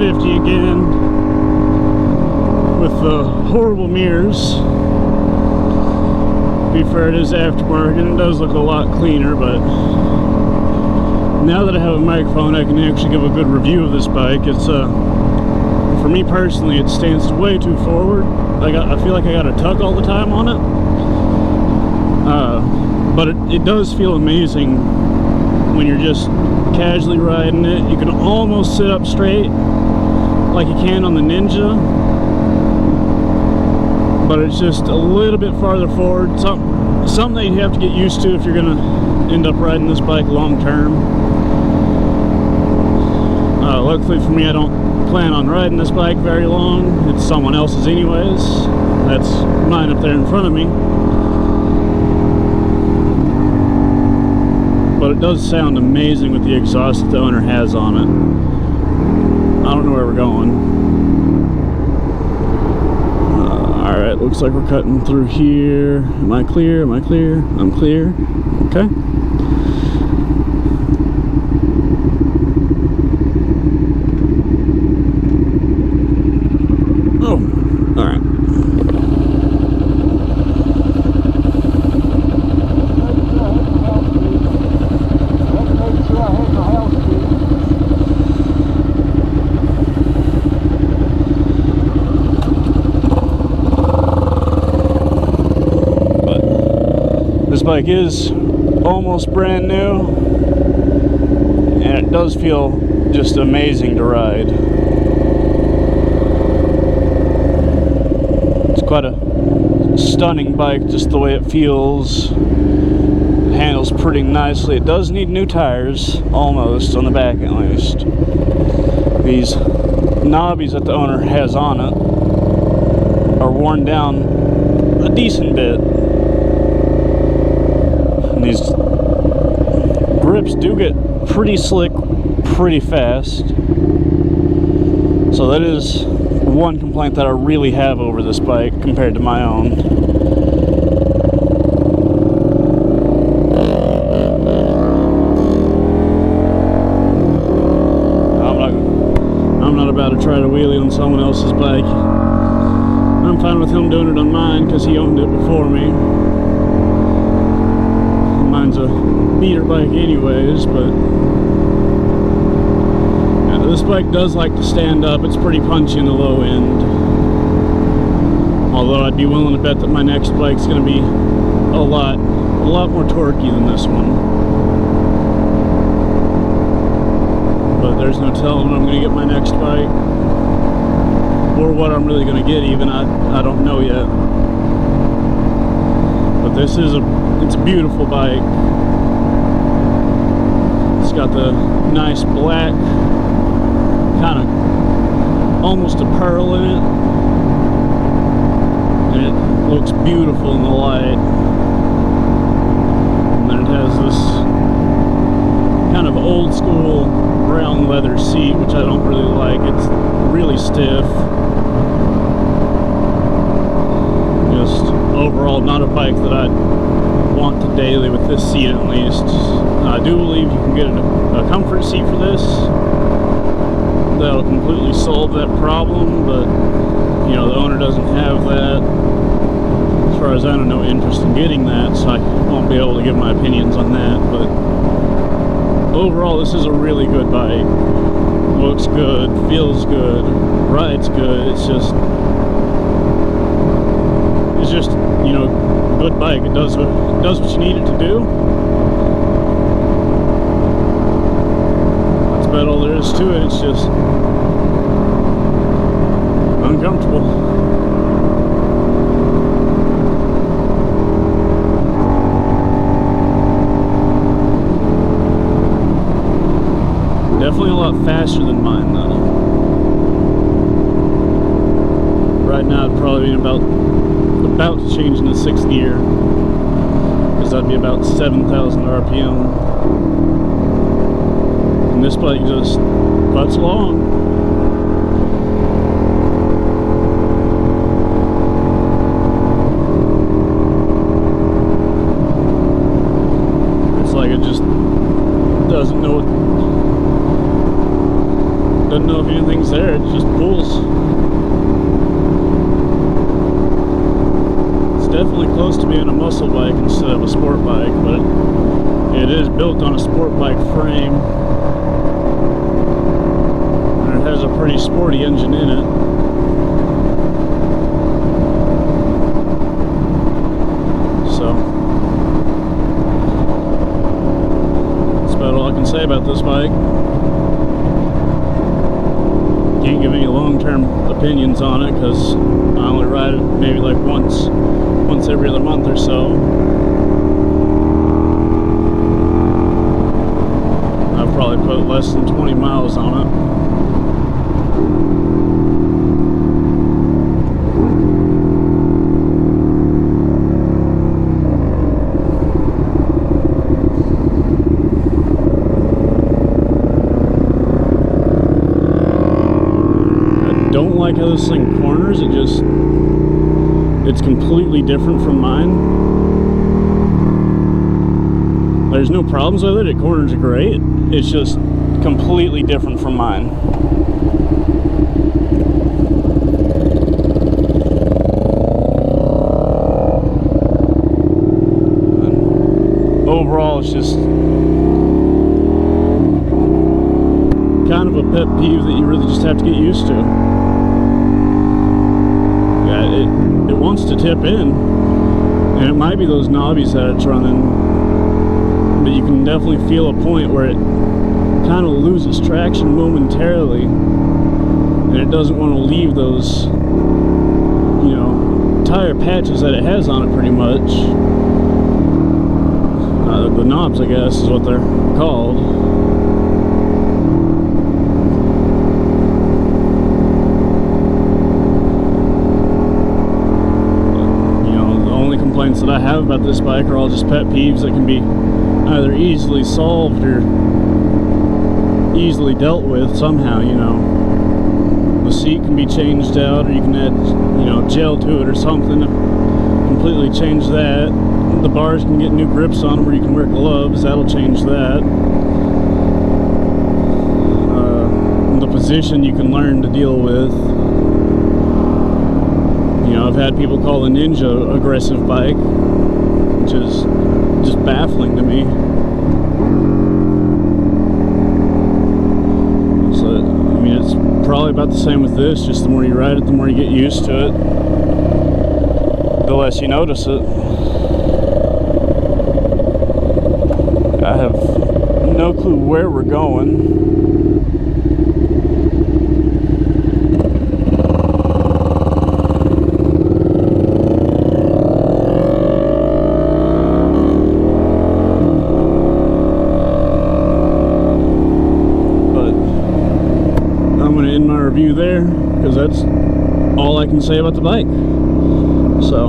650 again with the horrible mirrors. To be fair, it is aftermarket. It does look a lot cleaner, but now that I have a microphone, I can actually give a good review of this bike. It's for me personally, it stands way too forward. I feel like I got a tug all the time on it. But it does feel amazing when you're just casually riding it. You can almost sit up straight like you can on the Ninja, but it's just a little bit farther forward. Something that you have to get used to if you're gonna end up riding this bike long term. Luckily for me, I don't plan on riding this bike very long. It's someone else's anyways. That's mine up there in front of me. But it does sound amazing with the exhaust that the owner has on it. I don't know where we're going. Alright, looks like we're cutting through here. Am I clear? Am I clear? I'm clear. Okay. Oh, alright. This bike is almost brand new, and it does feel just amazing to ride. It's quite a stunning bike, just the way it feels. It handles pretty nicely. It does need new tires, almost, on the back at least. These knobbies that the owner has on it are worn down a decent bit. These grips do get pretty slick pretty fast, so that is one complaint that I really have over this bike compared to my own. I'm not about to try to wheelie on someone else's bike. I'm fine with him doing it on mine because he owned it before me. Mine's a beater bike anyways, but yeah, this bike does like to stand up. It's pretty punchy in the low end, although I'd be willing to bet that my next bike's going to be a lot more torquey than this one. But there's no telling when I'm going to get my next bike, or what I'm really going to get even. I don't know yet. But this is it's a beautiful bike. It's got the nice black, kind of almost a pearl in it, and it looks beautiful in the light. And then it has this kind of old school brown leather seat, which I don't really like. It's really stiff. Just overall not a bike that I'd want to daily with this seat, at least. I do believe you can get a comfort seat for this that'll completely solve that problem, but you know, the owner doesn't have that. As far as I know, no interest in getting that, so I won't be able to give my opinions on that. But overall, this is a really good bike. Looks good, feels good, rides good. It's just, you know, good bike. It does what you need it to do. That's about all there is to it. It's just uncomfortable. Definitely a lot faster than mine, though. Right now, I'd probably be about to change into 6th gear, because that'd be about 7,000 RPM. And this bike just butts along. It's like it just doesn't know if anything's things there. It just pulls. It's definitely close to being a muscle bike instead of a sport bike, but it is built on a sport bike frame. And it has a pretty sporty engine in it. So that's about all I can say about this bike. Can't give any long-term opinions on it because I only ride it maybe like once every other month or so. I've probably put less than 20 miles on it. Don't like how this thing corners. It's completely different from mine. There's no problems with it. It corners great. It's just completely different from mine. And overall, it's just kind of a pet peeve that you really just have to get used to. It wants to tip in, and it might be those knobbies that it's running, but you can definitely feel a point where it kind of loses traction momentarily, and it doesn't want to leave those, you know, tire patches that it has on it pretty much. The knobs, I guess, is what they're called. That I have about this bike are all just pet peeves that can be either easily solved or easily dealt with somehow. You know, the seat can be changed out, or you can add, you know, gel to it or something to completely change that. The bars can get new grips on them where you can wear gloves. That'll change that. The position you can learn to deal with. You know, I've had people call the Ninja aggressive bike, which is just baffling to me. So, I mean, it's probably about the same with this. Just the more you ride it, the more you get used to it, the less you notice it. I have no clue where we're going. Review there, because that's all I can say about the bike. So